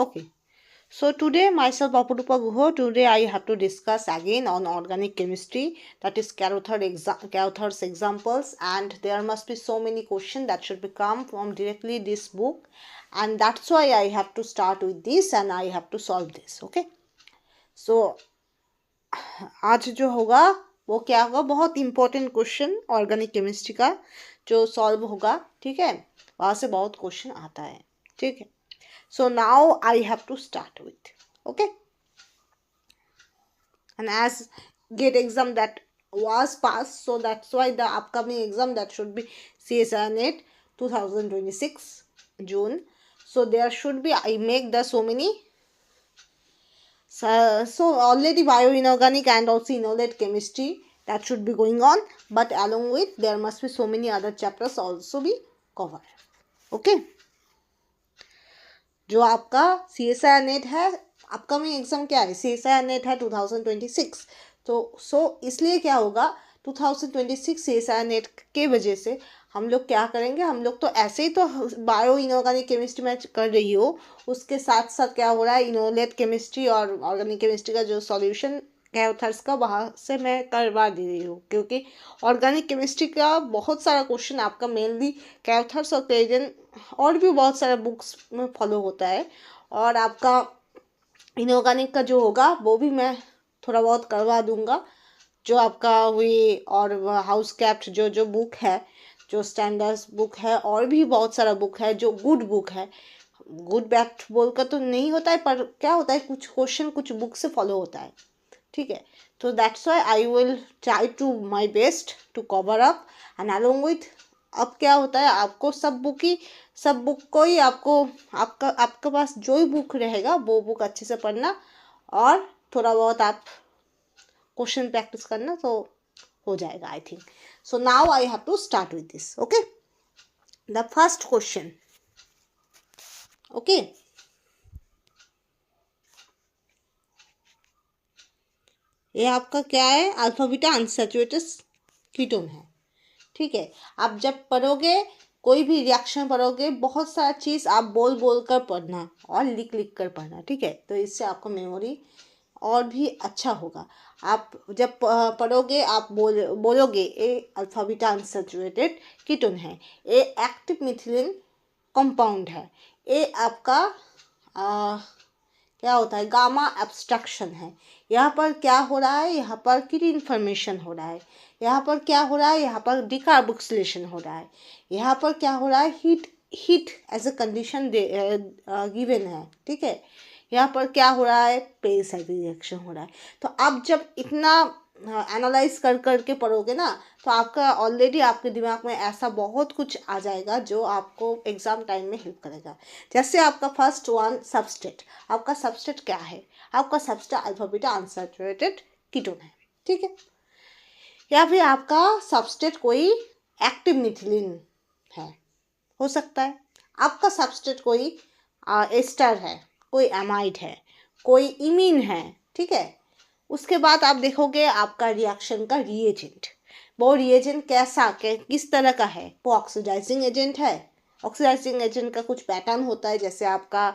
Okay. So today myself Apurupa Guho, today I have to discuss again on organic chemistry, that is Carothers examples, and there must be so many questions that should become from directly this book, and that's why I have to start with this and I have to solve this. Okay. So आज जो होगा वो क्या होगा, बहुत important question organic chemistry का जो solve होगा, ठीक है, वहाँ से बहुत क्वेश्चन आता है, ठीक है. So now I have to start with, okay. And as GATE exam that was passed, so that's why the upcoming exam that should be CSIR NET 2026 June. So there should be, I make the so many. So already bioinorganic and also inorganic chemistry that should be going on, but along with there must be so many other chapters also be covered, okay. जो आपका CSIR net है, upcoming exam क्या है, CSIR net है 2026. तो इसलिए क्या होगा, 2026 CSIR नेट के वजह से हम लोग क्या करेंगे, हम लोग तो ऐसे ही तो बायो इनऑर्गेनिक केमिस्ट्री में कर रही हो, उसके साथ साथ क्या हो रहा है, इनोलेट केमिस्ट्री और ऑर्गेनिक केमिस्ट्री का जो सॉल्यूशन कैरोथर्स का वहाँ से मैं करवा दे रही हूँ, क्योंकि ऑर्गेनिक केमिस्ट्री का बहुत सारा क्वेश्चन आपका मेनली कैरोथर्स और क्लेजन और भी बहुत सारे बुक्स में फॉलो होता है, और आपका इनऑर्गेनिक का जो होगा वो भी मैं थोड़ा बहुत करवा दूंगा, जो आपका हुई और हाउस कैप्ट जो बुक है, जो स्टैंडर्ड्स बुक है, और भी बहुत सारा बुक है जो गुड बुक है. गुड बैड बोलकर तो नहीं होता है, पर क्या होता है, कुछ क्वेश्चन कुछ बुक से फॉलो होता है, ठीक है. तो that's why I will try to my best to cover up and along with. अब क्या होता है, आपको सब बुक को ही आपके पास जो भी बुक रहेगा वो बुक अच्छे से पढ़ना, और थोड़ा बहुत आप क्वेश्चन प्रैक्टिस करना तो हो जाएगा, I think. So now I have to start with this, okay. The first question, okay. ये आपका क्या है, अल्फा बीटा अनसैचुरेटेड कीटोन है, ठीक है. आप जब पढ़ोगे, कोई भी रिएक्शन पढ़ोगे, बहुत सारा चीज़ आप बोल कर पढ़ना और लिख कर पढ़ना, ठीक है. तो इससे आपको मेमोरी और भी अच्छा होगा. आप जब पढ़ोगे, आप बोलोगे ए अल्फा बीटा अनसैचुरेटेड कीटोन है, ए एक्टिव मिथिलीन कंपाउंड है, ए आपका क्या होता है, गामा एब्स्ट्रैक्शन है. यहाँ पर क्या हो रहा है, यहाँ पर किट इन्फॉर्मेशन हो रहा है, यहाँ पर क्या हो रहा है, यहाँ पर डिकार्बोक्सिलेशन हो रहा है, यहाँ पर क्या हो रहा है, heat as a condition given है, ठीक है. यहाँ पर क्या हो रहा है, पेरिसाइक्लिक रिएक्शन हो रहा है. तो आप जब इतना एनालाइज कर के पढ़ोगे ना, तो आपका ऑलरेडी आपके दिमाग में ऐसा बहुत कुछ आ जाएगा जो आपको एग्ज़ाम टाइम में हेल्प करेगा. जैसे आपका फर्स्ट वन सबस्ट्रेट, आपका सबस्ट्रेट क्या है, आपका substrate alpha beta unsaturated ketone है, ठीक है. या फिर आपका सबस्ट्रेट कोई एक्टिव मिथिलीन है, हो सकता है. आपका सबस्ट्रेट कोई एस्टर है, कोई एमाइड है, कोई इमीन है, ठीक है. उसके बाद आप देखोगे आपका रिएक्शन का रिएजेंट, वो रिएजेंट किस तरह का है, वो ऑक्सीडाइजिंग एजेंट है. ऑक्सीडाइजिंग एजेंट का कुछ पैटर्न होता है, जैसे आपका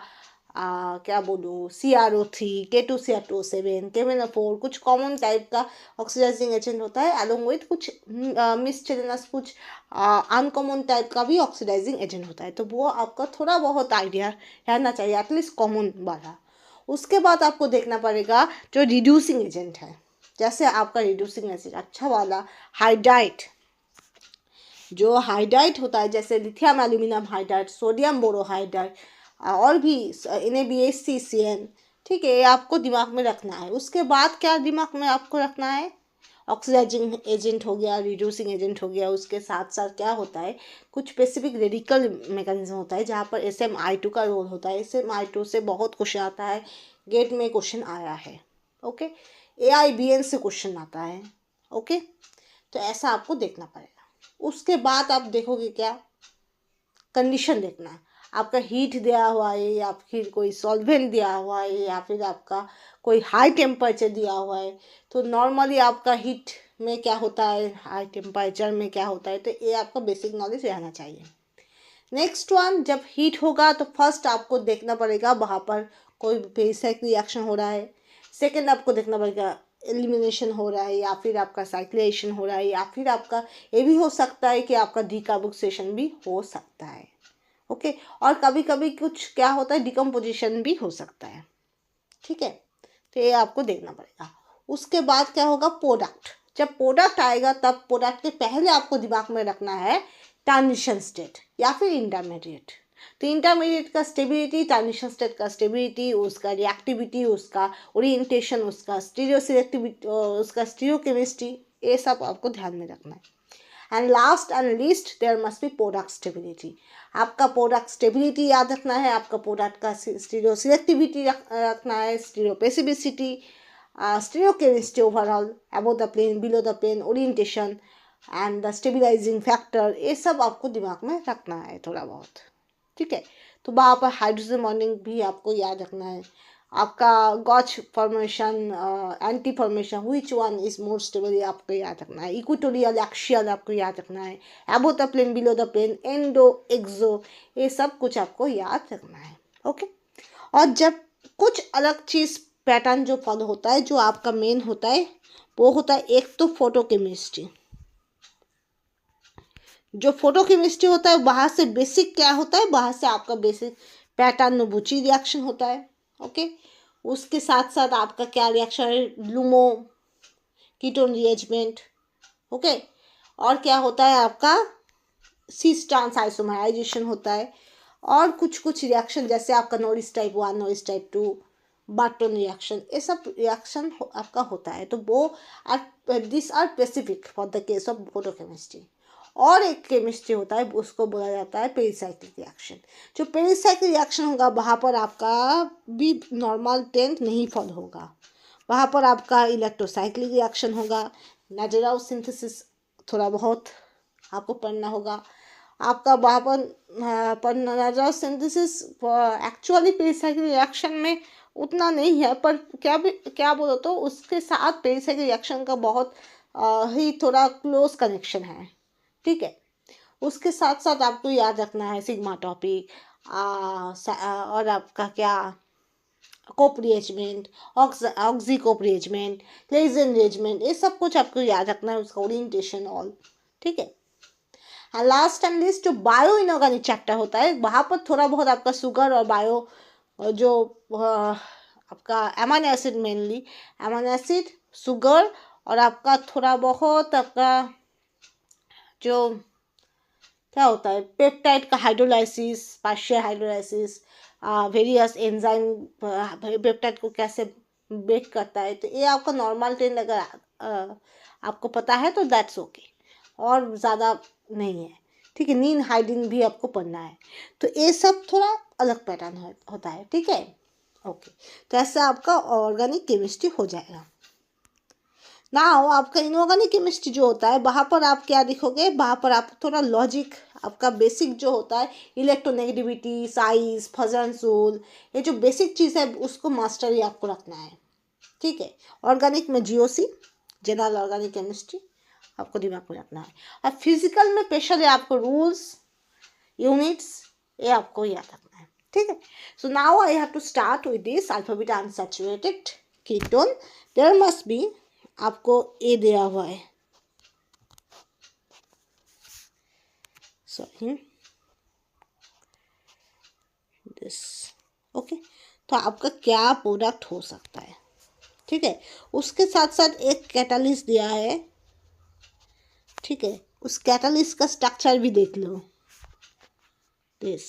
क्या बोलूँ, CrO3, K2Cr2O7, KMnO4, कुछ कॉमन टाइप का ऑक्सीडाइजिंग एजेंट होता है, अलोंग विथ कुछ मिसचेलेनस, कुछ अनकॉमन टाइप का भी ऑक्सीडाइजिंग एजेंट होता है. तो वो आपका थोड़ा बहुत आइडिया रहना चाहिए, एटलीस्ट कॉमन वाला. उसके बाद आपको देखना पड़ेगा जो रिड्यूसिंग एजेंट है. जैसे आपका रिड्यूसिंग एजेंट अच्छा वाला हाइड्राइड, जो हाइड्राइड होता है, जैसे lithium aluminium hydride, sodium borohydride, और भी NaBH3CN, ठीक है. ये आपको दिमाग में रखना है. उसके बाद क्या दिमाग में आपको रखना है, ऑक्सीडाइजिंग एजेंट हो गया, रिड्यूसिंग एजेंट हो गया. उसके साथ साथ क्या होता है, कुछ स्पेसिफिक रेडिकल मैकेनिज्म होता है जहाँ पर SMI2 का रोल होता है. SMI2 से बहुत क्वेश्चन आता है, गेट में क्वेश्चन आया है, ओके. AIBN से क्वेश्चन आता है, ओके. तो ऐसा आपको देखना पड़ेगा. उसके बाद आप देखोगे क्या, कंडीशन देखना है, आपका हीट दिया हुआ है, या फिर कोई सॉल्वेंट दिया हुआ है, या फिर आपका कोई हाई टेम्परेचर दिया हुआ है. तो नॉर्मली आपका हीट में क्या होता है, हाई टेम्परेचर में क्या होता है, तो ये आपका बेसिक नॉलेज रहना चाहिए. नेक्स्ट वन, जब हीट होगा तो फर्स्ट आपको देखना पड़ेगा वहाँ पर कोई पेरिसाइक्लिक रिएक्शन हो रहा है। सेकेंड आपको देखना पड़ेगा एलिमिनेशन हो रहा है, या फिर आपका साइक्लेशन हो रहा है, या फिर आपका ये भी हो सकता है कि आपका डिकार्बोक्सिलेशन भी हो सकता है। ओके, और कभी कभी कुछ क्या होता है, डिकम्पोजिशन भी हो सकता है। ठीक है, तो ये आपको देखना पड़ेगा। उसके बाद क्या होगा, प्रोडक्ट। जब प्रोडक्ट आएगा तब प्रोडक्ट के पहले आपको दिमाग में रखना है ट्रांजिशन स्टेट या फिर इंटरमीडिएट। तो इंटरमीडिएट का स्टेबिलिटी, ट्रांजिशन स्टेट का स्टेबिलिटी, उसका रिएक्टिविटी, उसका ओरिएंटेशन, उसका स्टीरियो सिलेक्टिविटी, उसका स्टीरियोकेमिस्ट्री, ये सब आपको ध्यान में रखना है। And last and least there must be product stability. आपका प्रोडक्ट स्टेबिलिटी याद रखना है, आपका प्रोडक्ट का स्टीरियो सिलेक्टिविटी रखना है, stereo specificity, stereochemistry overall, above the plane, below the plane, orientation and the stabilising factor, ये सब आपको दिमाग में रखना है थोड़ा बहुत। ठीक है, तो वहाँ पर हाइड्रोजन बॉन्डिंग भी आपको याद रखना है। आपका gauche formation, anti formation, which one is more stable, ये आपको याद रखना है। इक्वेटोरियल, एक्सियल आपको याद रखना है। Above the plane, below the plane, endo, exo, ये सब कुछ आपको याद रखना है। ओके, और जब कुछ अलग चीज़ पैटर्न जो फॉलो होता है, जो आपका मेन होता है, वो होता है एक तो फोटोकेमिस्ट्री। जो फोटोकेमिस्ट्री होता है वहाँ से बेसिक क्या होता है, वहाँ से आपका बेसिक पैटर्न नोबुची रिएक्शन होता है। ओके, उसके साथ साथ आपका क्या रिएक्शन है, लूमो कीटोन रिएजमेंट। ओके, और क्या होता है आपका सिस ट्रांस आइसोमराइजेशन होता है, और कुछ कुछ रिएक्शन जैसे आपका Norrish type 1, Norrish type 2, Barton reaction, ये सब रिएक्शन आपका होता है। तो वो this are specific for the case of photochemistry. और एक केमिस्ट्री होता है, उसको बोला जाता है पेरिसाइक्लिक रिएक्शन। जो पेरिसाइक्लिक रिएक्शन होगा वहाँ पर आपका भी नॉर्मल टेंथ नहीं फॉलो होगा, वहाँ पर आपका इलेक्ट्रोसाइक्लिक रिएक्शन होगा, नेचुरल सिंथेसिस थोड़ा बहुत आपको पढ़ना होगा। आपका वहाँ पर natural synthesis actually pericyclic reaction में उतना नहीं है, पर क्या बोलो तो उसके साथ पेरिसाइक्लिक रिएक्शन का बहुत ही थोड़ा क्लोज कनेक्शन है। ठीक है, उसके साथ साथ आपको याद रखना है सिग्मा टॉपिक, और आपका क्या कोप रिएजमेंट, ऑक्सी कोप रिएजमेंट, क्लेजन रिएजमेंट, ये सब कुछ आपको याद रखना है, उसका ओरिएंटेशन ऑल। ठीक है, लास्ट एंड लिस्ट जो बायो इनऑर्गेनिक चैप्टर होता है, वहाँ पर थोड़ा बहुत आपका शुगर और बायो जो आपका amino acid, mainly amino acid, sugar, और आपका थोड़ा बहुत आपका जो क्या होता है पेप्टाइड का hydrolysis, partial hydrolysis, various enzyme peptide को कैसे ब्रेक करता है, तो ये आपका नॉर्मल ट्रेन अगर आपको पता है तो दैट्स ओके, और ज़्यादा नहीं है। ठीक है, नीन हाइडीन भी आपको पढ़ना है, तो ये सब थोड़ा अलग पैटर्न होता है। ठीक है, ओके, तो ऐसा आपका ऑर्गेनिक केमिस्ट्री हो जाएगा। नाउ आपका इनऑर्गेनिक केमिस्ट्री जो होता है वहाँ पर आप क्या दिखोगे, वहाँ पर आप थोड़ा लॉजिक, आपका बेसिक जो होता है इलेक्ट्रोनेगेटिविटी, साइज, फजन सोल, ये जो बेसिक चीज़ है उसको मास्टरी आपको रखना है। ठीक है, ऑर्गेनिक में जीओसी, जनरल ऑर्गेनिक केमिस्ट्री आपको दिमाग में रखना है। और फिजिकल में स्पेशली आपको रूल्स, यूनिट्स, ये आपको याद रखना है। ठीक है, so now I have to start with this alphabet unsaturated ketone. There must be, आपको ए दिया हुआ है, सॉरी दिस। ओके, तो आपका क्या प्रोडक्ट हो सकता है। ठीक है, उसके साथ साथ एक कैटालिस्ट दिया है। ठीक है, उस कैटालिस्ट का स्ट्रक्चर भी देख लो, दिस।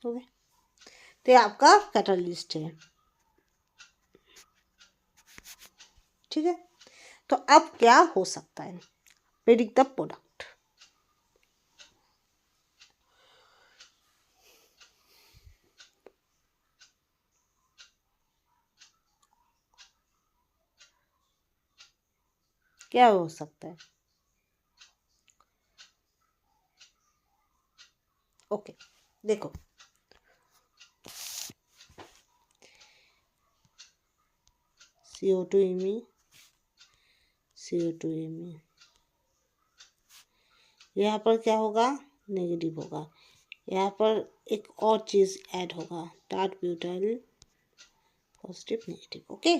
ओके, तो ये आपका कैटलिस्ट है। ठीक है, तो अब क्या हो सकता है? Predict the product. क्या हो सकता है? ओके, देखो CO2 Me, CO2 Me, यहाँ पर क्या होगा? नेगेटिव होगा। यहाँ पर एक और चीज़ ऐड होगा, tart butyl positive negative. Okay,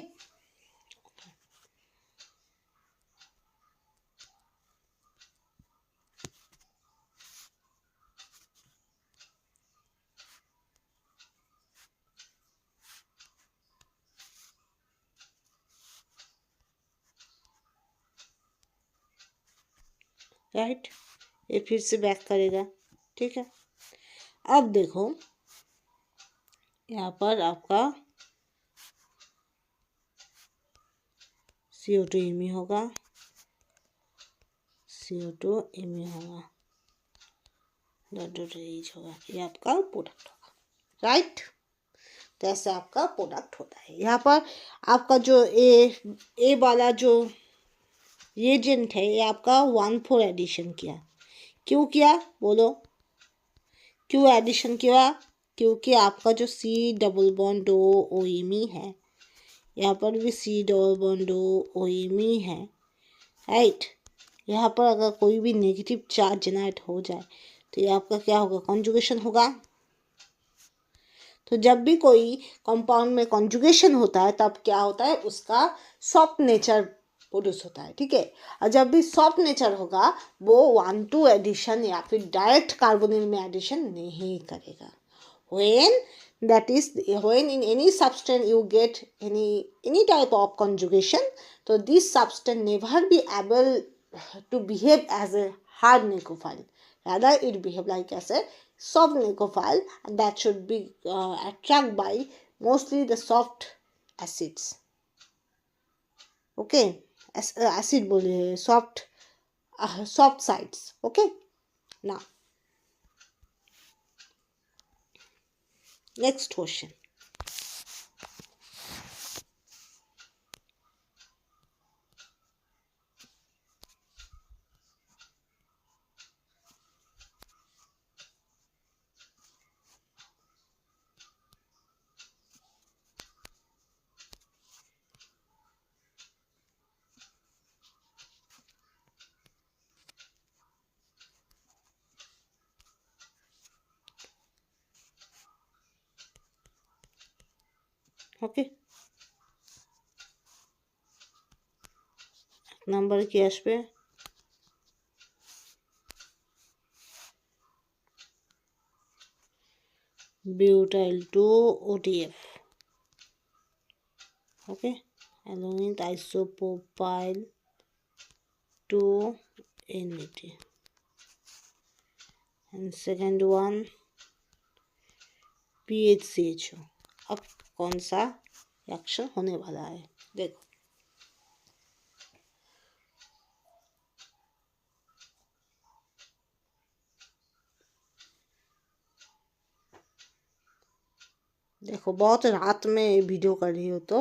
right, ये फिर से बैक करेगा। ठीक है, अब देखो यहाँ पर आपका CO2 Me होगा, CO2 Me होगा, होगा, ये आपका प्रोडक्ट होगा। राइट, तो ऐसे आपका प्रोडक्ट होता है। यहाँ पर आपका जो ए वाला जो रिएजेंट है, ये आपका 1,4 एडिशन किया। क्यों किया बोलो? क्यों एडिशन किया? क्योंकि आपका जो C+O है, यहाँ पर भी C+O है। राइट, यहाँ पर अगर कोई भी नेगेटिव चार्ज जनरेट हो जाए तो ये आपका क्या होगा? कॉन्जुगेशन होगा। तो जब भी कोई कंपाउंड में कॉन्जुगेशन होता है तब क्या होता है? उसका सॉफ्ट नेचर प्रोड्यूस होता है। ठीक है, और जब भी सॉफ्ट नेचर होगा वो 1,2 एडिशन या फिर डायरेक्ट कार्बोनिल में एडिशन नहीं करेगा। When in any substance you get any type of conjugation, so this substance never be able to behave as a hard nucleophile. Rather, it behave like as a soft nucleophile, and that should be attracted by mostly the soft acids. Okay, acid बोले soft sides. Okay, now next question. Okay, number की আসবে butyl 2 OTF. Okay, aluminum isopropyl 2 NAT, and second one PHCHO. अब कौन सा reaction होने वाला है? देखो देखो बहुत रात में वीडियो कर रही हो तो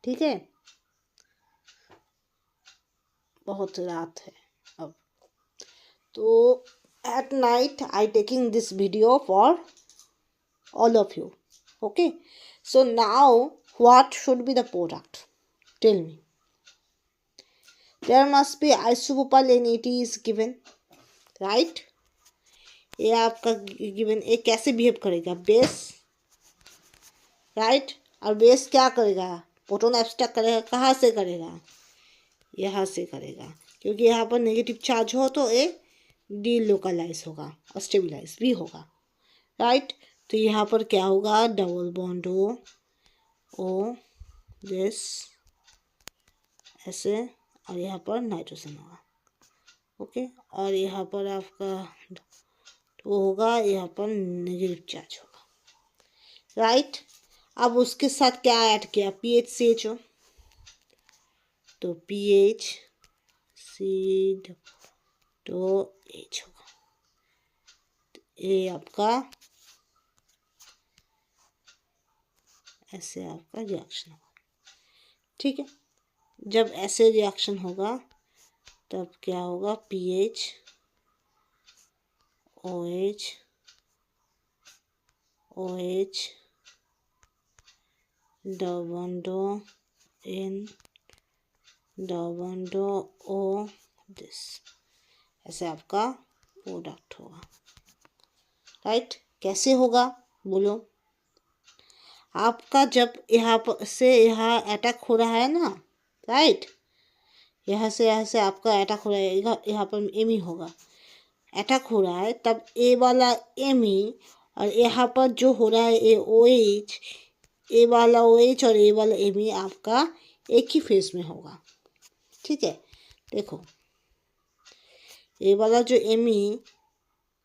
ठीक है, बहुत रात है अब तो at night I taking this video for all of you. Okay, so now what should be the product? Tell me. There must be isopropyl NAT is given, right? ये आपका गिवन ये कैसे बिहेव करेगा? बेस, राइट, और base क्या करेगा? Proton abstract करेगा। कहाँ से करेगा? यहाँ से करेगा, क्योंकि यहाँ पर नेगेटिव चार्ज हो तो ये डी लोकलाइज होगा और स्टेबलाइज भी होगा। राइट, तो यहाँ पर क्या होगा? डबल बॉन्ड ओ दिस ऐसे, और यहाँ पर नाइट्रोजन होगा। ओके, और यहाँ पर आपका तो होगा यहाँ पर नेगेटिव चार्ज होगा, राइट। अब उसके साथ क्या ऐड किया, PHCHO, तो PHCOH होगा। ये आपका ऐसे आपका रिएक्शन होगा, ठीक है। जब ऐसे रिएक्शन होगा तब क्या होगा, PHOH double N double O this, ऐसे आपका प्रोडक्ट होगा, राइट। कैसे होगा बोलो, आपका जब यहाँ पर से यहाँ अटैक हो रहा है ना, राइट, यहाँ से आपका अटैक हो रहा है, यहाँ पर एमी होगा, अटैक हो रहा है, तब ए वाला एमी और यहाँ पर जो हो रहा है ए OH, ए वाला OH और ए वाला एमी आपका एक ही फेज में होगा, ठीक है। देखो ए वाला जो एमी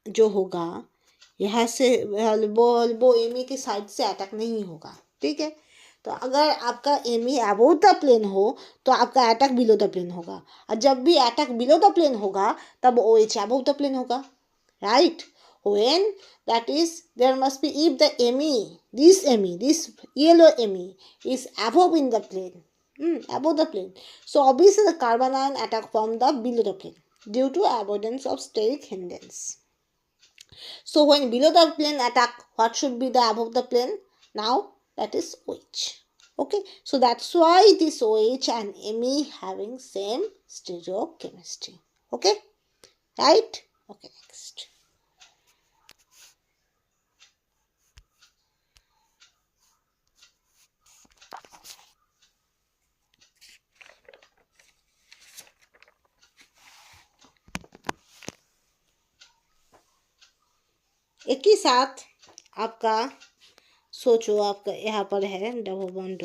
जो होगा यहाँ से वो एमी के साइड से अटैक नहीं होगा, ठीक है। तो अगर आपका एमी अबव द प्लेन हो तो आपका अटैक बिलो द प्लेन होगा, और जब भी अटैक बिलो द प्लेन होगा तब OH अबव द प्लेन होगा, right. When that is there must be, if the this yellow ME is above in the plane, above the plane, so obviously the carbon ion attack from the below the plane due to avoidance of steric hindrance. So when below the plane attack, what should be the above the plane? Now that is OH. Okay, so that's why this OH and ME having same stereochemistry. Okay, right? Okay, next. एक ही साथ आपका सोचो, आपका यहाँ पर है double bond,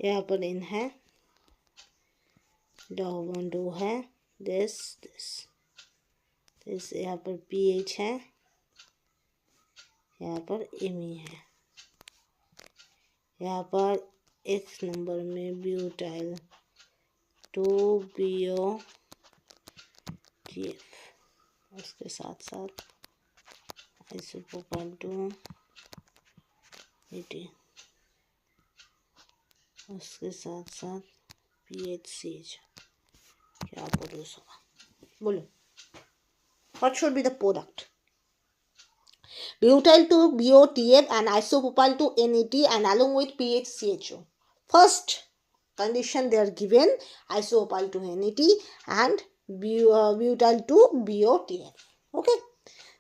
यहाँ पर इन है डबल बॉन्ड है, दिस यहाँ पर PH है, यहाँ पर ME है, यहाँ पर एक नंबर में ब्यूटाइल 2BO-TF, उसके साथ साथ आइसोप्रोपाइल 2-AT, उसके साथ साथ PHCH, क्या प्रोड्यूस होगा बोलो, what should be the product? Butyl 2BO-TF and isopropyl 2-NAT and along with PHCHO. First condition they are given isopropyl 2-NAT and butyl 2BO-TF. Okay,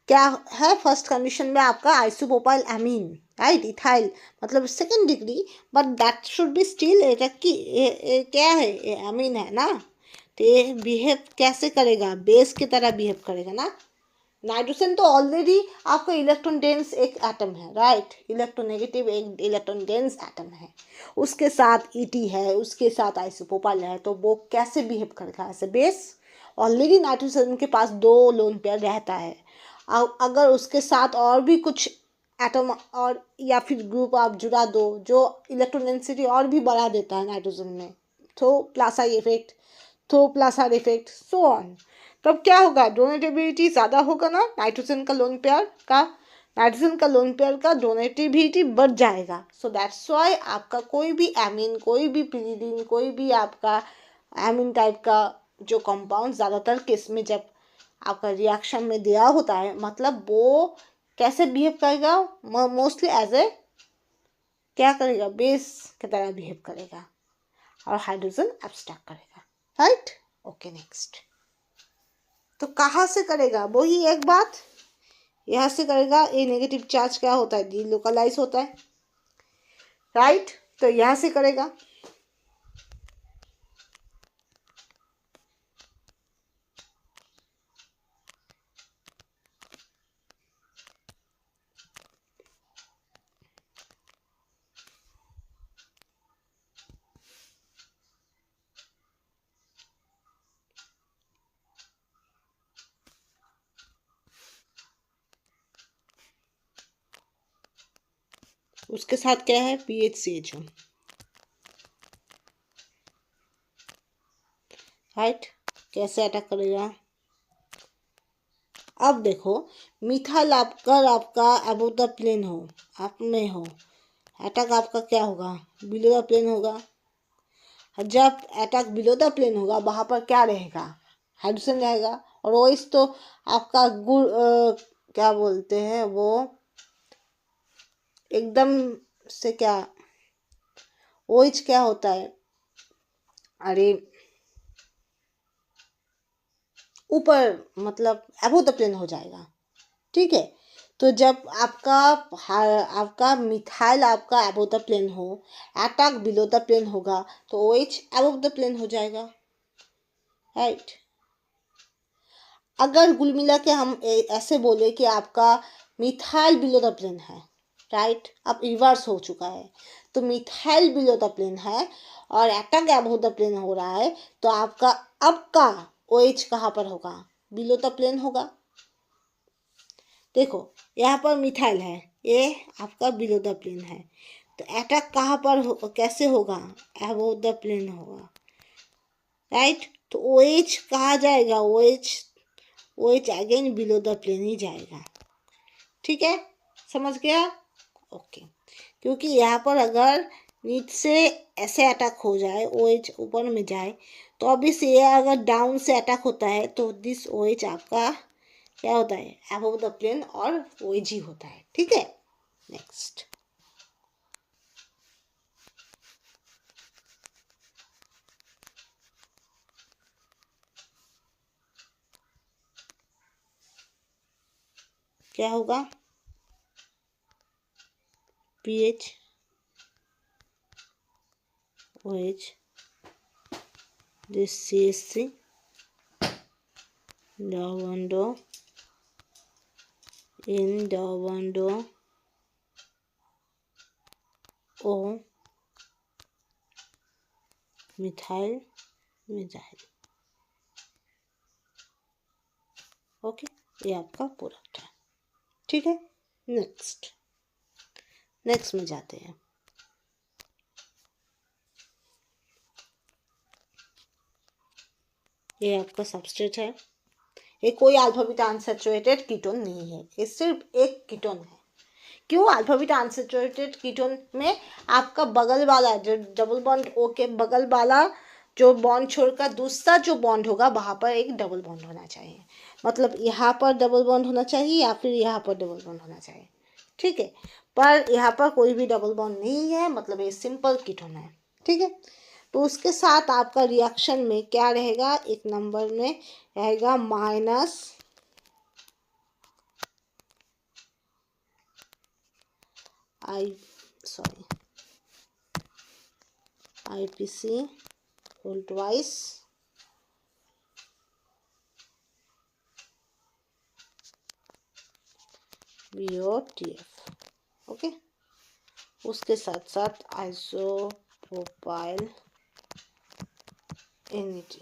क्या है फर्स्ट कंडीशन में आपका आइसोप्रोपाइल अमीन, राइट, इथाइल मतलब second degree, but that should be still क्या है, अमीन है ना, तो ये बिहेव कैसे करेगा, बेस की तरह बिहेव करेगा ना। नाइट्रोजन तो ऑलरेडी आपका इलेक्ट्रॉन डेंस एक एटम है, राइट, इलेक्ट्रोनेगेटिव एक इलेक्ट्रॉन डेंस एटम है, उसके साथ ET है, उसके साथ आइसोप्रोपाइल है, तो वो कैसे बिहेव करेगा ऐसे बेस। ऑलरेडी नाइट्रोजन के पास 2 लोन पेयर रहता है, अगर उसके साथ और भी कुछ एटम और या फिर ग्रुप आप जुड़ा दो जो इलेक्ट्रॉन डेंसिटी और भी बढ़ा देता है नाइट्रोजन में, तो प्लासा इफेक्ट, तो प्लासर इफेक्ट, सो ऑन, तब क्या होगा, डोनेटिविटी ज़्यादा होगा ना, नाइट्रोजन का लोन पेयर का डोनेटिविटी बढ़ जाएगा। सो दैट्स वाई आपका कोई भी एमीन, कोई भी पिरिडीन, कोई भी आपका एमीन टाइप का जो कंपाउंड ज़्यादातर केस में जब आपका रिएक्शन में दिया होता है, मतलब वो कैसे बिहेव करेगा, मोस्टली एज ए क्या करेगा, बेस की तरह बिहेव करेगा और हाइड्रोजन एब्स्ट्रैक्ट करेगा, राइट। Okay, next. तो कहाँ से करेगा, वही एक बात, यहाँ से करेगा। ये नेगेटिव चार्ज क्या होता है, डिलोकलाइज होता है, राइट, तो यहाँ से करेगा। उसके साथ क्या है, PHCHO, राइट। कैसे अटैक करेगा? अब देखो, मिथाइल अगर आपका अबव द प्लेन हो, आप में हो, अटैक आपका क्या होगा, बिलो द प्लेन होगा। जब अटैक बिलो द प्लेन होगा वहाँ पर क्या रहेगा, हाइड्रोजन रहेगा। और OH तो आपका गुड़ क्या बोलते हैं वो, एकदम से क्या, OH क्या होता है, अरे ऊपर मतलब अबव द प्लेन हो जाएगा, ठीक है। तो जब आपका मिथाइल आपका अबव द प्लेन हो, अटैक बिलो द प्लेन होगा, तो OH अबव द प्लेन हो जाएगा, राइट। अगर कुल मिला के हम ऐसे बोले कि आपका मिथाइल बिलो द प्लेन है, राइट, अब रिवर्स हो चुका है, तो मिथाइल बिलो द प्लेन है और अटैक अबव द प्लेन हो रहा है, तो आपका अब का OH कहाँ पर होगा, बिलो द प्लेन होगा। देखो यहाँ पर मिथाइल है, ये आपका बिलो द प्लेन है, तो अटैक कहाँ पर कैसे होगा, अबव द प्लेन होगा, राइट। तो OH कहाँ जाएगा, OH again below the plane ही जाएगा, ठीक है, समझ गया, ओके। क्योंकि यहाँ पर अगर नीचे से ऐसे अटैक हो जाए, OH ऊपर में जाए, तो अभी से अगर डाउन से अटैक होता है तो दिस OH आपका क्या होता है, अबव द प्लेन और OG होता है, ठीक है। नेक्स्ट, क्या होगा, PH OH this CH3 double bond in double bond O methyl, okay, ये आपका प्रोडक्ट है, ठीक है। नेक्स्ट में जाते हैं। ये आपका सबस्ट्रेट है, ये कोई अल्फा बीटा अनसैचुरेटेड कीटोन नहीं है, ये सिर्फ एक कीटोन है। क्यों, अल्फा बीटा अनसैचुरेटेड कीटोन में आपका बगल वाला जो डबल बॉन्ड O के बगल वाला जो बॉन्ड छोड़कर दूसरा जो बॉन्ड होगा वहाँ पर एक डबल बॉन्ड होना चाहिए, मतलब यहाँ पर डबल बॉन्ड होना चाहिए या फिर यहाँ पर डबल बॉन्ड होना चाहिए, ठीक है। पर यहाँ पर कोई भी डबल बॉन्ड नहीं है, मतलब ये सिंपल कीटोन है, ठीक है। तो उसके साथ आपका रिएक्शन में क्या रहेगा, एक नंबर में रहेगा IPC whole twice BOTF, okay. उसके साथ साथ आइसोप्रोपाइल NET,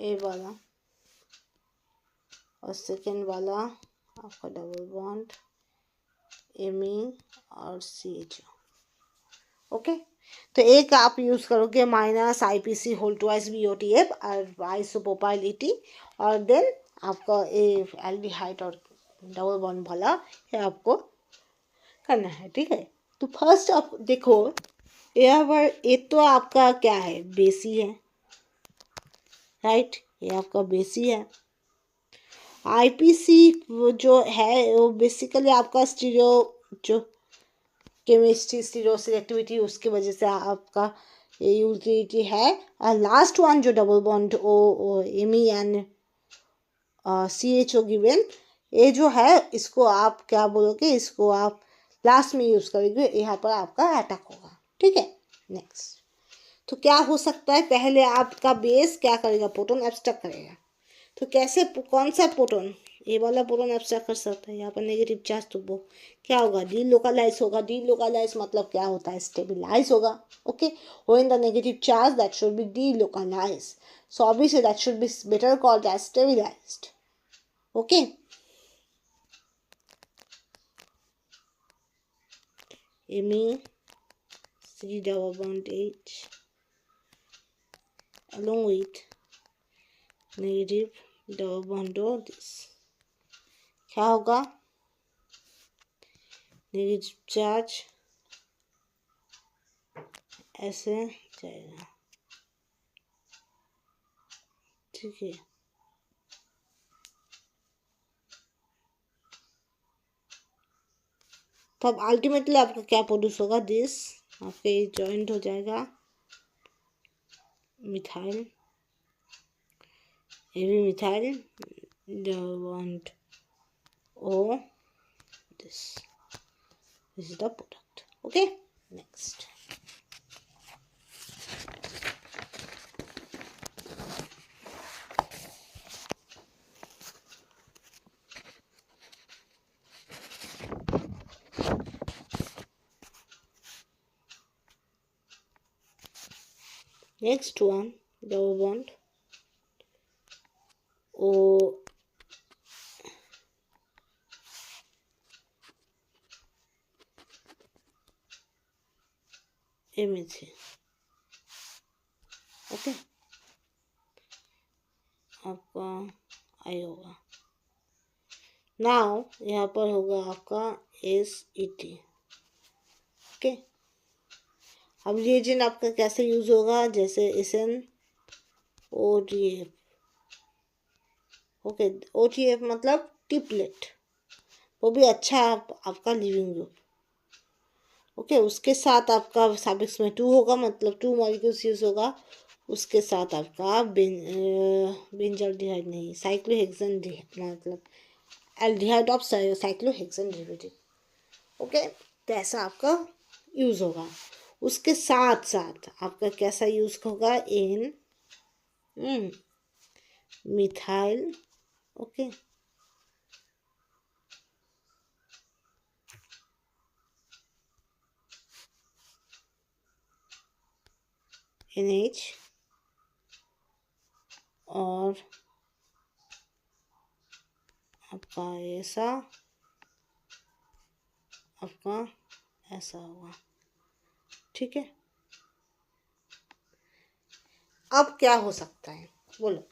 ए वाला, और सेकेंड वाला आपका डबल बॉन्ड Me और CHO, ओके। तो एक आप यूज़ करोगे -IPC होल ट्वाइस BOTF और आइसोप्रोपाइल ET, और देन आपका एल्डिहाइड और डबल बॉन्ड वाला ये आपको करना है, ठीक है। तो फर्स्ट आप देखो, यहाँ पर ये तो आपका क्या है, बेसी है, राइट, ये आपका बेसी है। IPC जो है वो बेसिकली आपका स्टीरियो जो केमिस्ट्री स्टीरियो सिलेक्टिविटी उसकी वजह से आपका ये यूटिलिटी है। और लास्ट वन जो double bond O Me and CHO given, ये जो है इसको आप क्या बोलोगे, इसको आप लास्ट में यूज़ करेंगे, यहाँ पर आपका अटैक होगा, ठीक है। नेक्स्ट, तो क्या हो सकता है, पहले आपका बेस क्या करेगा, प्रोटॉन एब्स्ट्रैक्ट करेगा। तो कैसे, कौन सा प्रोटॉन, ये वाला प्रोटॉन एब्स्ट्रैक्ट कर सकता है, यहाँ पर नेगेटिव चार्ज, तो वो क्या होगा, डीलोकलाइज होगा। डीलोकलाइज मतलब क्या होता है, स्टेबलाइज होगा, okay. When the negative charge that should be delocalize, so obviously that should be better called as stabilized, okay. C double bond H along with negative double bond O this, क्या होगा, negative charge ऐसे जाएगा, ठीक है। तब ultimately आपका क्या produce होगा, दिस आपके जॉइंट हो जाएगा मिथाइल, ये भी methyl double bond O this is the product, okay। next next one, double bond O MH, okay, आपका आई होगा। नाउ यहाँ पर होगा आपका SET, ओके। अब रिएजेंट आपका कैसे यूज होगा, जैसे SnOTF, ओके। OTF मतलब टिपलेट, वो भी अच्छा आपका लिविंग ग्रुप, ओके। उसके साथ आपका सफिक्स में 2 होगा, मतलब 2 मॉलिक्यूल्स यूज होगा। उसके साथ आपका बेंजल्डिहाइड नहीं, साइक्लोहेक्सेन, मतलब aldehyde of cyclohexane derivative, okay. तो ऐसा आपका यूज होगा। उसके साथ साथ आपका कैसा यूज होगा, इन मिथाइल, ओके, NH और आपका ऐसा, आपका ऐसा होगा, ठीक है। अब क्या हो सकता है, बोलो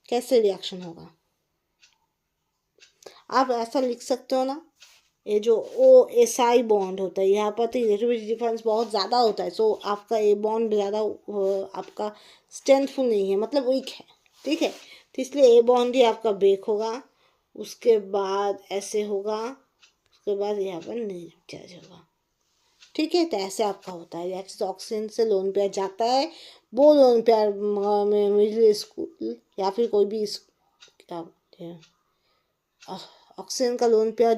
कैसे रिएक्शन होगा। आप ऐसा लिख सकते हो ना, ये जो OSI बॉन्ड होता है, यहाँ पर तो इलेक्ट्रोफिलिक डिफरेंस बहुत ज़्यादा होता है, सो आपका ये बॉन्ड ज़्यादा आपका स्ट्रेंथफुल नहीं है, मतलब वीक है, ठीक है। तो इसलिए ये बॉन्ड ही आपका ब्रेक होगा, उसके बाद ऐसे होगा, उसके बाद यहाँ पर नेगेटिव चार्ज होगा, ठीक है। तो ऐसे आपका होता है, रिएक्शन ऑक्सीजन से लोन पेयर जाता है, वो लोन पेयर में मिडिल स्कूल या फिर कोई भी क्या बोलते हैं, ऑक्सीजन का लोन पेयर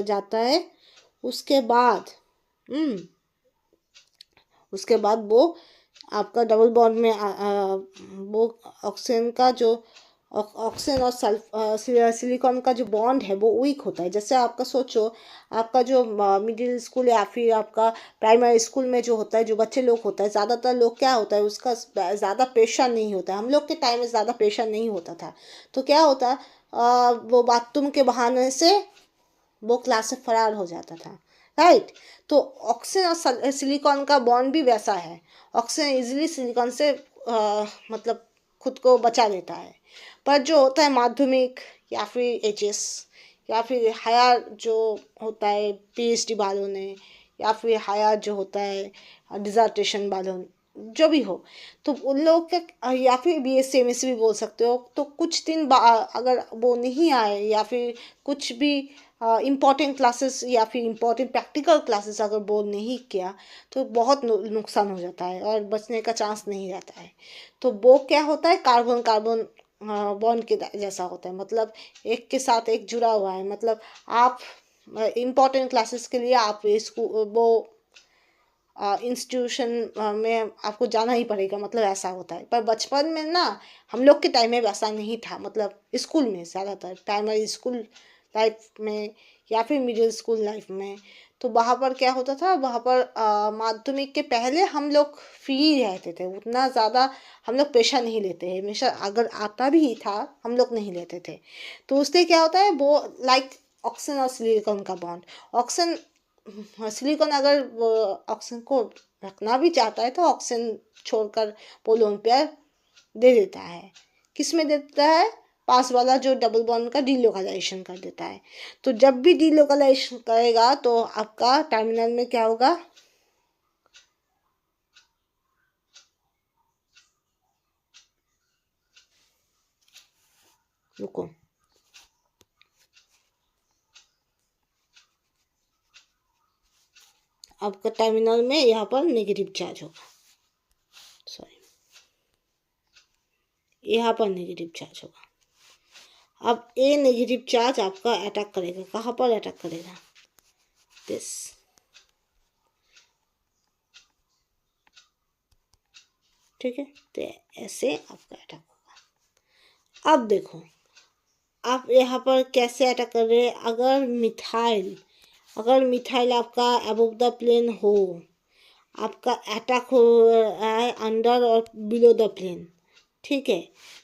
जाता है। उसके बाद उसके बाद वो आपका डबल बॉन्ड में वो ऑक्सीजन का जो ऑक्सीजन और सिलिकॉन का जो बॉन्ड है वो वीक होता है। जैसे आपका सोचो, आपका जो मिडिल स्कूल या फिर आपका प्राइमरी स्कूल में जो होता है, जो बच्चे लोग होता है, ज़्यादातर लोग क्या होता है, उसका ज़्यादा प्रेशर नहीं होता है। हम लोग के टाइम में ज़्यादा प्रेशर नहीं होता था, तो क्या होता, वो बाथरूम के बहाने से वो क्लास से फरार हो जाता था, राइट। तो ऑक्सीजन और सिलिकॉन का बॉन्ड भी वैसा है, ऑक्सीजन इजीली सिलिकॉन से मतलब खुद को बचा लेता है। पर जो होता है माध्यमिक या फिर HS या फिर हायर जो होता है PhD वालों ने, या फिर हायर जो होता है डिजर्टेशन वालों ने, जो भी हो, तो उन लोग के या फिर BSc MSc भी बोल सकते हो, तो कुछ दिन अगर वो नहीं आए या फिर कुछ भी इम्पॉर्टेंट क्लासेस या फिर इम्पॉर्टेंट प्रैक्टिकल क्लासेस अगर वो नहीं किया, तो बहुत नुकसान हो जाता है और बचने का चांस नहीं रहता है। तो वो क्या होता है, कार्बन कार्बन बॉन्ड के जैसा होता है, मतलब एक के साथ एक जुड़ा हुआ है। मतलब आप इम्पॉर्टेंट क्लासेस के लिए आप स्कूल वो इंस्टीट्यूशन में आपको जाना ही पड़ेगा, मतलब ऐसा होता है। पर बचपन में ना, हम लोग के टाइम में वैसा नहीं था, मतलब स्कूल में ज़्यादातर प्राइमरी स्कूल लाइफ में या फिर मिडिल स्कूल लाइफ में, तो वहाँ पर क्या होता था, वहाँ पर माध्यमिक के पहले हम लोग फ्री रहते थे, उतना ज़्यादा हम लोग प्रेशर नहीं लेते हैं। हमेशा अगर आता भी था हम लोग नहीं लेते थे। तो उससे क्या होता है, वो लाइक ऑक्सीजन और सिलिकॉन का बॉन्ड, ऑक्सीजन सिलिकॉन अगर ऑक्सीजन को रखना भी चाहता है तो ऑक्सीजन छोड़कर पोलोन पेयर दे देता है। किस में देता है? पास वाला जो डबल बॉन्ड का डीलोकलाइजेशन कर देता है। तो जब भी डीलोकलाइजेशन करेगा तो आपका टर्मिनल में क्या होगा? रुको, आपका टर्मिनल में यहाँ पर नेगेटिव चार्ज होगा, सॉरी, यहाँ पर नेगेटिव चार्ज होगा। अब ए नेगेटिव चार्ज आपका अटैक करेगा, कहाँ पर अटैक करेगा? दिस, ठीक है, तो ऐसे आपका अटैक होगा। अब देखो आप यहाँ पर कैसे अटैक कर रहे हैं। अगर मिथाइल आपका अबव द प्लेन हो, आपका अटैक हो रहा है अंडर और बिलो द प्लेन, ठीक है।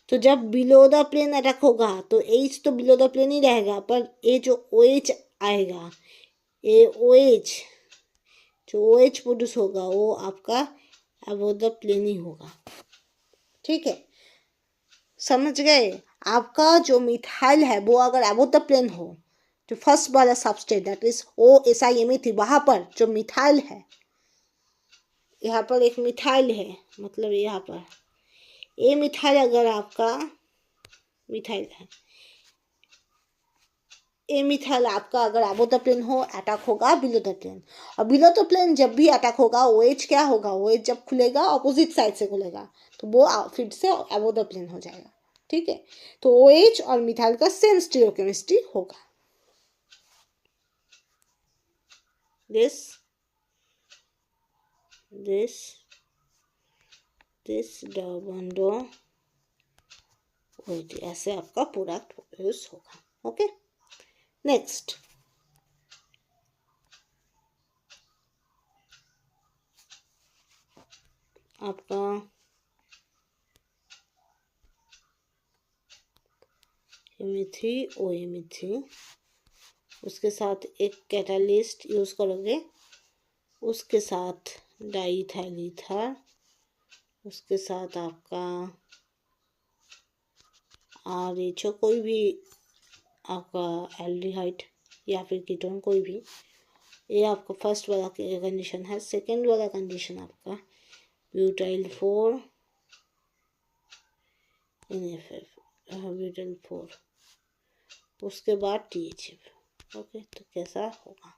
तो जब बिलो द प्लेन अटैक होगा तो एच तो बिलो द प्लेन ही रहेगा, पर ये जो ओ एच आएगा, ये ओ एच जो ओ एच प्रोड्यूस होगा वो आपका अबव द प्लेन ही होगा, ठीक है। समझ गए? आपका जो मिथाइल है वो अगर अबव द प्लेन हो, जो फर्स्ट वाला सबस्टेट दैट इज OSIME थी, वहां पर जो मिथाइल है, यहाँ पर एक मिथाइल है, मतलब यहाँ पर ये मिथाइल अगर आपका मिथाइल है, ये मिथाइल आपका अगर अबव द प्लेन हो, अटैक होगा बिलो द प्लेन। और बिलो द प्लेन जब भी अटैक होगा OH क्या होगा? OH जब खुलेगा ऑपोजिट साइड से खुलेगा तो वो फिर से अबव द प्लेन हो जाएगा, ठीक है। तो OH और मिथाइल का सेम स्टीरियोकेमिस्ट्री होगा। दिस बॉन्डो OH, ऐसे आपका प्रोडक्ट प्रोड्यूस होगा, ओके। नेक्स्ट, आपका M3 OMe3, उसके साथ एक कैटालिस्ट यूज करोगे, उसके साथ डाईइथाइल ईथर, उसके साथ आपका RH कोई भी आपका एल्डिहाइड या फिर कीटोन कोई भी। ये आपका फर्स्ट वाला कंडीशन है। सेकेंड वाला कंडीशन आपका ब्यूटाइल 4 NF ब्यूटाइल 4, उसके बाद THF, ओके। तो कैसा होगा?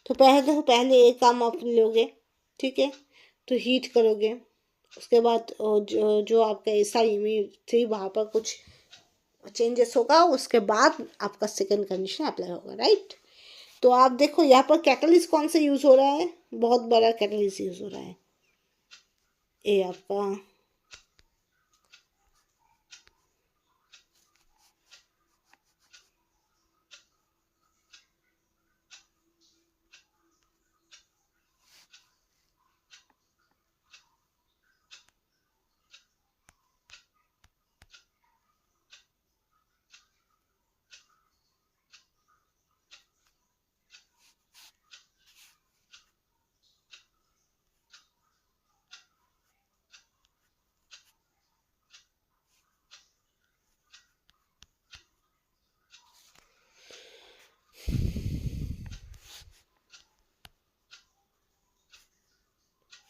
तो पहले एक काम आप लोगे, ठीक है। तो हीट करोगे, उसके बाद जो आपका SiMe3 वहाँ पर कुछ चेंजेस होगा, उसके बाद आपका सेकेंड कंडीशन अप्लाई होगा, राइट। तो आप देखो यहाँ पर कैटलिस्ट कौन सा यूज हो रहा है? बहुत बड़ा कैटलिस्ट यूज हो रहा है, ये आपका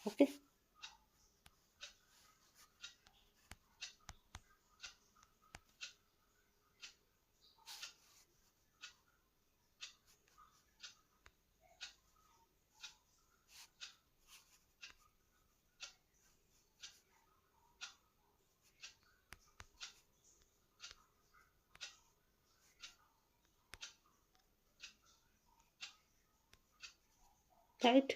okay. Right,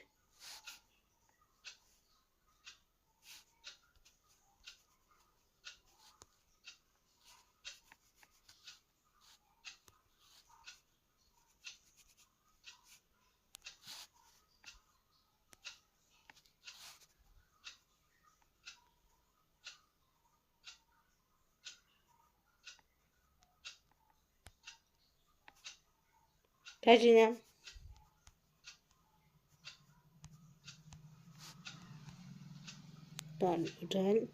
titanium toluene,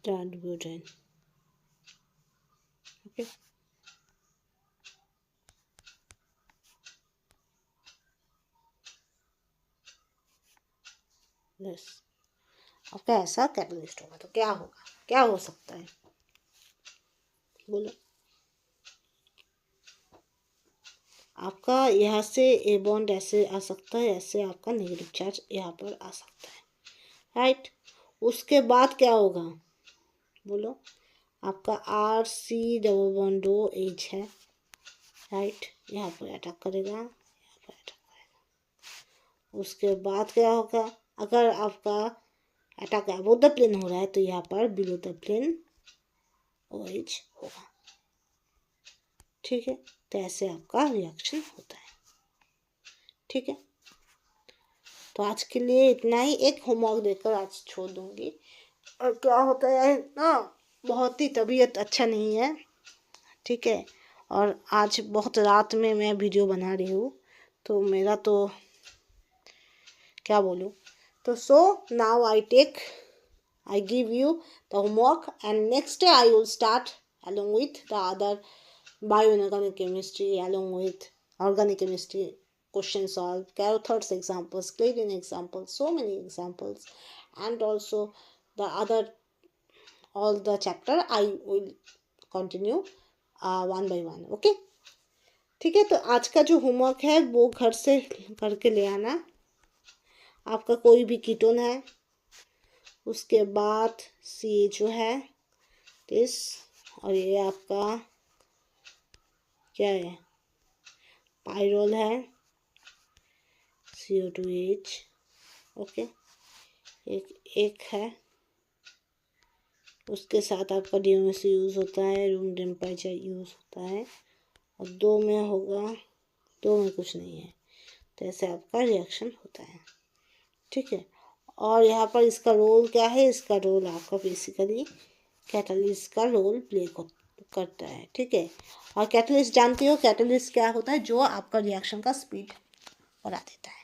toluene. Okay. Yes, आपका ऐसा कैटलिस्ट होगा तो क्या होगा, क्या हो सकता है, बोलो। आपका यहाँ से ए बॉन्ड ऐसे आ सकता है, ऐसे आपका नेगेटिव चार्ज यहाँ पर आ सकता है, राइट। उसके बाद क्या होगा, बोलो। आपका R C double bond O H है, राइट। यहाँ पर अटैक करेगा, यहाँ पर अटैक करेगा। उसके बाद क्या होगा, अगर आपका अटैक अबव द प्लेन हो रहा है तो यहाँ पर below the plane O H होगा, ठीक है। तो ऐसे आपका रिएक्शन होता है, ठीक है। तो आज के लिए इतना ही, एक होमवर्क देकर आज छोड़ दूंगी। और क्या होता है ना, बहुत ही तबीयत अच्छा नहीं है, ठीक है। और आज बहुत रात में मैं वीडियो बना रही हूँ, तो मेरा तो क्या बोलूँ। तो so now I give you the homework, and next day I will start along with the other bioinorganic chemistry, along with organic chemistry question solve, Carothers examples, Claydon examples, so many examples, and also the other all the chapter I will continue one by one. Okay, ठीक है। तो आज का जो homework है वो घर से करके ले आना। आपका कोई भी कीटोन है, उसके बाद CHO है दिस, और ये आपका क्या है, पायरोल है, CO2H, ओके। एक है, उसके साथ आपका DMSO यूज़ होता है, रूम टेम्परेचर यूज़ होता है, और दो में होगा, दो में कुछ नहीं है। तो ऐसे आपका रिएक्शन होता है, ठीक है। और यहाँ पर इसका रोल क्या है, इसका रोल आपका बेसिकली कैटलिस्ट का रोल प्ले करता है, ठीक है। और कैटलिस्ट जानते हो, कैटलिस्ट क्या होता है, जो आपका रिएक्शन का स्पीड बढ़ा देता है,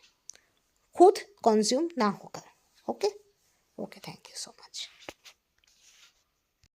खुद कंज्यूम ना होकर। Okay, thank you so much.